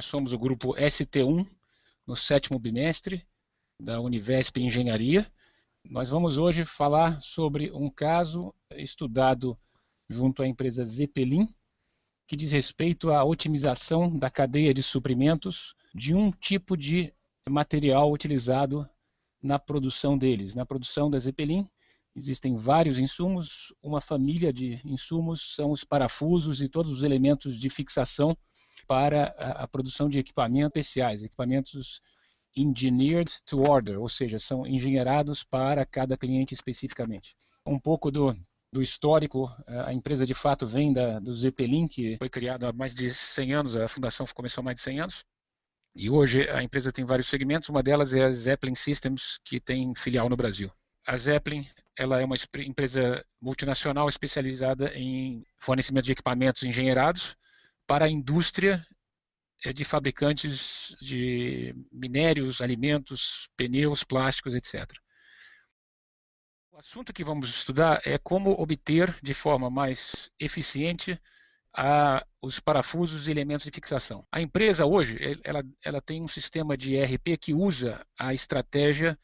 somos o grupo ST1, no 7º bimestre da Univesp Engenharia. Nós vamos hoje falar sobre um caso estudado junto à empresa Zeppelin, que diz respeito à otimização da cadeia de suprimentos de um tipo de material utilizado na produção deles. Na produção da Zeppelin existem vários insumos, uma família de insumos são os parafusos e todos os elementos de fixação para a produção de equipamentos especiais, equipamentos engineered to order, ou seja, são engenheirados para cada cliente especificamente. Um pouco do histórico, a empresa de fato vem do Zeppelin, que foi criado há mais de 100 anos, a fundação começou há mais de 100 anos, e hoje a empresa tem vários segmentos, uma delas é a Zeppelin Systems, que tem filial no Brasil. A Zeppelin ela é uma empresa multinacional especializada em fornecimento de equipamentos engenheirados para a indústria de fabricantes de minérios, alimentos, pneus, plásticos, etc. O assunto que vamos estudar é como obter de forma mais eficiente os parafusos e elementos de fixação. A empresa hoje ela tem um sistema de ERP que usa a estratégia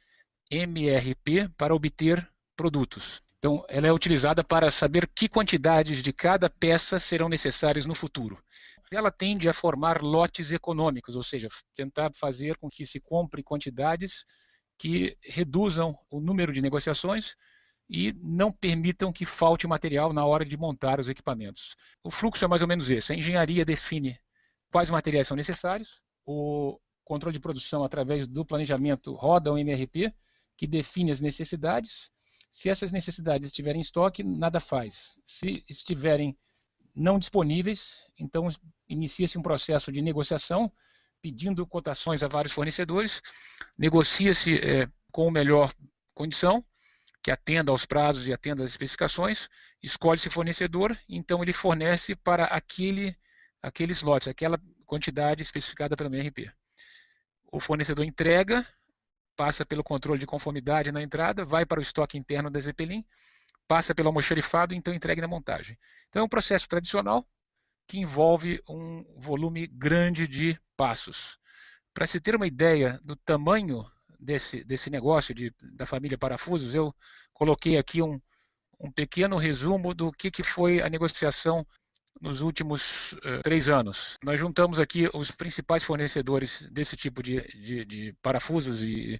MRP para obter produtos. Então, ela é utilizada para saber que quantidades de cada peça serão necessárias no futuro. Ela tende a formar lotes econômicos, ou seja, tentar fazer com que se compre quantidades que reduzam o número de negociações e não permitam que falte material na hora de montar os equipamentos. O fluxo é mais ou menos esse. A engenharia define quais materiais são necessários, o controle de produção através do planejamento roda o MRP, que define as necessidades. Se essas necessidades estiverem em estoque, nada faz. Se estiverem não disponíveis, então inicia-se um processo de negociação, pedindo cotações a vários fornecedores, negocia-se com a melhor condição, que atenda aos prazos e atenda às especificações, escolhe-se fornecedor, então ele fornece para aqueles lotes, aquela quantidade especificada pelo MRP. O fornecedor entrega, passa pelo controle de conformidade na entrada, vai para o estoque interno da Zeppelin, passa pelo almoxarifado e então entregue na montagem. Então é um processo tradicional que envolve um volume grande de passos. Para se ter uma ideia do tamanho desse negócio da família Parafusos, eu coloquei aqui um pequeno resumo do que foi a negociação nos últimos 3 anos. Nós juntamos aqui os principais fornecedores desse tipo de parafusos e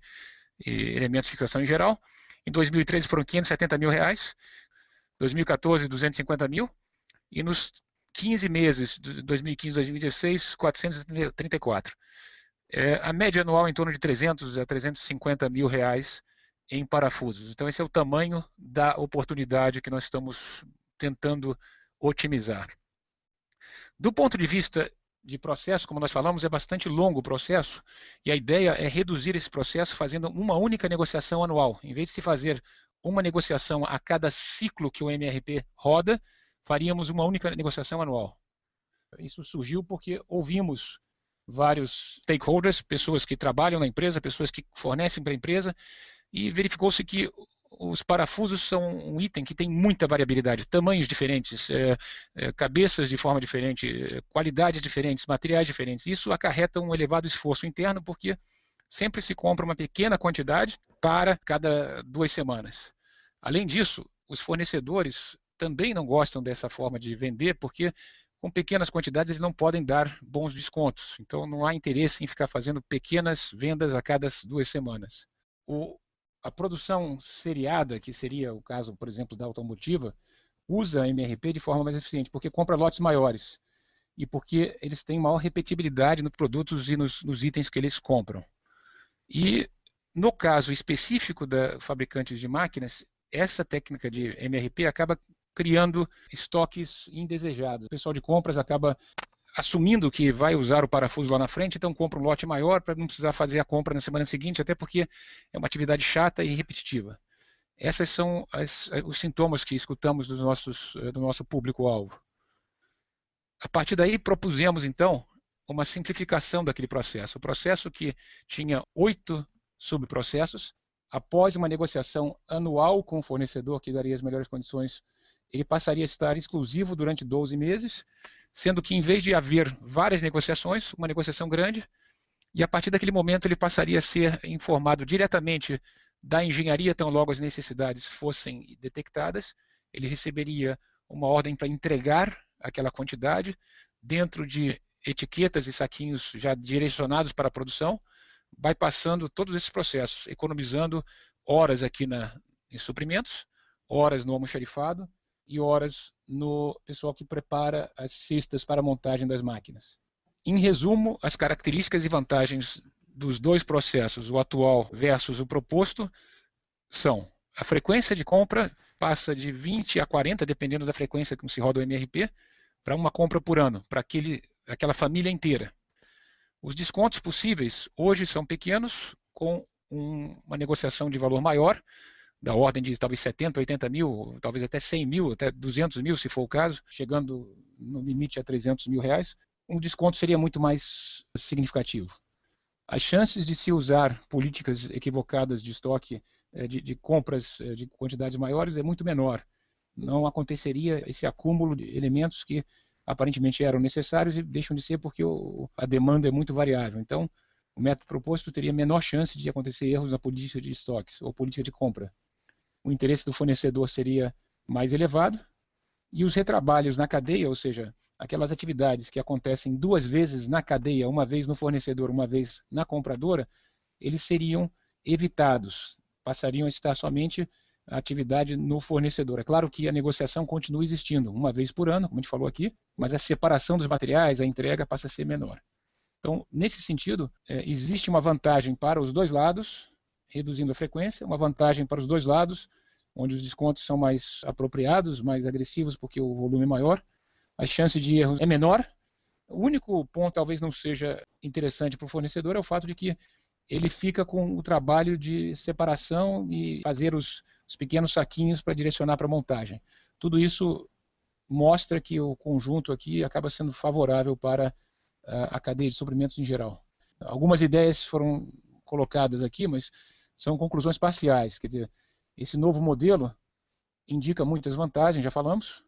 elementos de fixação em geral. Em 2013 foram R$570 mil, 2014 R$250 mil, e nos 15 meses de 2015 e 2016, 434. A média anual é em torno de 300 a 350 mil reais em parafusos. Então esse é o tamanho da oportunidade que nós estamos tentando otimizar. Do ponto de vista de processo, como nós falamos, é bastante longo o processo, e a ideia é reduzir esse processo fazendo uma única negociação anual. Em vez de se fazer uma negociação a cada ciclo que o MRP roda, faríamos uma única negociação anual. Isso surgiu porque ouvimos vários stakeholders, pessoas que trabalham na empresa, pessoas que fornecem para a empresa, e verificou-se que os parafusos são um item que tem muita variabilidade, tamanhos diferentes, cabeças de forma diferente, qualidades diferentes, materiais diferentes. Isso acarreta um elevado esforço interno, porque sempre se compra uma pequena quantidade para cada 2 semanas. Além disso, os fornecedores também não gostam dessa forma de vender, porque com pequenas quantidades eles não podem dar bons descontos. Então não há interesse em ficar fazendo pequenas vendas a cada 2 semanas. A produção seriada, que seria o caso, por exemplo, da automotiva, usa a MRP de forma mais eficiente, porque compra lotes maiores e porque eles têm maior repetibilidade nos produtos e nos itens que eles compram. E no caso específico da fabricantes de máquinas, essa técnica de MRP acaba criando estoques indesejados. O pessoal de compras acaba assumindo que vai usar o parafuso lá na frente, então compra um lote maior para não precisar fazer a compra na semana seguinte, até porque é uma atividade chata e repetitiva. Esses são os sintomas que escutamos do nosso público-alvo. A partir daí, propusemos, então, uma simplificação daquele processo. O processo que tinha 8 subprocessos, após uma negociação anual com o fornecedor, que daria as melhores condições, ele passaria a estar exclusivo durante 12 meses, sendo que em vez de haver várias negociações, uma negociação grande, e a partir daquele momento ele passaria a ser informado diretamente da engenharia tão logo as necessidades fossem detectadas, ele receberia uma ordem para entregar aquela quantidade dentro de etiquetas e saquinhos já direcionados para a produção, bypassando todos esses processos, economizando horas aqui em suprimentos, horas no almoxarifado e horas no pessoal que prepara as cestas para a montagem das máquinas. Em resumo, as características e vantagens dos dois processos, o atual versus o proposto, são: a frequência de compra passa de 20 a 40, dependendo da frequência que se roda o MRP, para uma compra por ano, para aquela família inteira. Os descontos possíveis hoje são pequenos, com uma negociação de valor maior, da ordem de talvez 70, 80 mil, talvez até 100 mil, até 200 mil, se for o caso, chegando no limite a 300 mil reais, um desconto seria muito mais significativo. As chances de se usar políticas equivocadas de estoque, de compras de quantidades maiores, é muito menor. Não aconteceria esse acúmulo de elementos que aparentemente eram necessários e deixam de ser porque a demanda é muito variável. Então, o método proposto teria menor chance de acontecer erros na política de estoques ou política de compra. O interesse do fornecedor seria mais elevado e os retrabalhos na cadeia, ou seja, aquelas atividades que acontecem duas vezes na cadeia, uma vez no fornecedor, uma vez na compradora, eles seriam evitados, passariam a estar somente a atividade no fornecedor. É claro que a negociação continua existindo, uma vez por ano, como a gente falou aqui, mas a separação dos materiais, a entrega passa a ser menor. Então, nesse sentido, existe uma vantagem para os dois lados, reduzindo a frequência, uma vantagem para os dois lados, onde os descontos são mais apropriados, mais agressivos, porque o volume é maior, a chance de erros é menor. O único ponto talvez não seja interessante para o fornecedor é o fato de que ele fica com o trabalho de separação e fazer os pequenos saquinhos para direcionar para a montagem. Tudo isso mostra que o conjunto aqui acaba sendo favorável para a cadeia de suprimentos em geral. Algumas ideias foram colocadas aqui, mas são conclusões parciais. Quer dizer, esse novo modelo indica muitas vantagens, já falamos.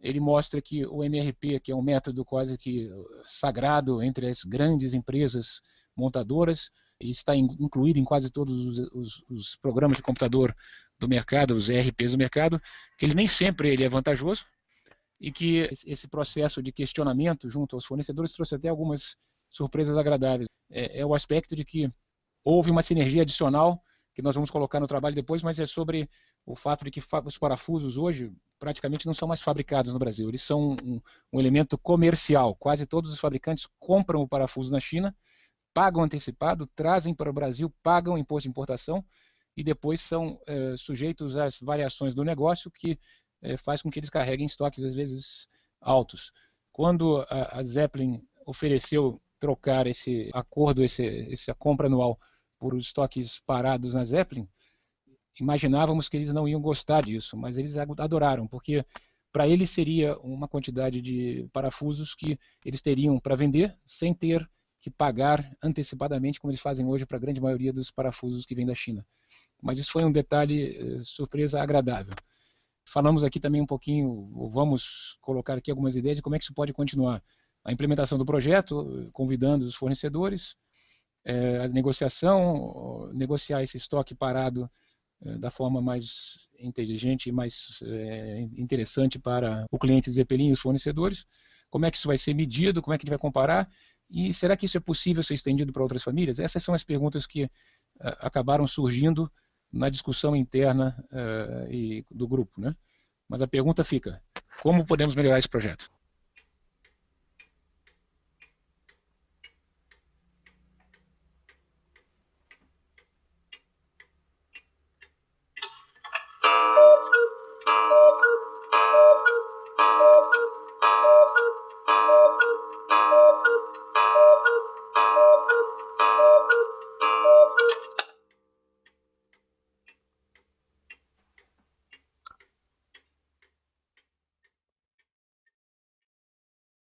Ele mostra que o MRP, que é um método quase que sagrado entre as grandes empresas montadoras, e está incluído em quase todos os programas de computador do mercado, os ERPs do mercado, que ele nem sempre ele é vantajoso, e que esse processo de questionamento junto aos fornecedores trouxe até algumas surpresas agradáveis. É o aspecto de que houve uma sinergia adicional, que nós vamos colocar no trabalho depois, mas é sobre o fato de que os parafusos hoje praticamente não são mais fabricados no Brasil. Eles são um elemento comercial. Quase todos os fabricantes compram o parafuso na China, pagam antecipado, trazem para o Brasil, pagam imposto de importação e depois são sujeitos às variações do negócio que faz com que eles carreguem estoques às vezes altos. Quando a Zeppelin ofereceu trocar esse acordo, essa compra anual por estoques parados na Zeppelin, imaginávamos que eles não iam gostar disso, mas eles adoraram, porque para eles seria uma quantidade de parafusos que eles teriam para vender sem ter que pagar antecipadamente, como eles fazem hoje para a grande maioria dos parafusos que vêm da China. Mas isso foi um detalhe, surpresa agradável. Falamos aqui também um pouquinho, vamos colocar aqui algumas ideias de como é que isso pode continuar. A implementação do projeto, convidando os fornecedores, a negociação, negociar esse estoque parado da forma mais inteligente e mais interessante para o cliente Zeppelin e os fornecedores. Como é que isso vai ser medido, como é que a gente vai comparar e será que isso é possível ser estendido para outras famílias? Essas são as perguntas que acabaram surgindo na discussão interna do grupo, né? Mas a pergunta fica, como podemos melhorar esse projeto?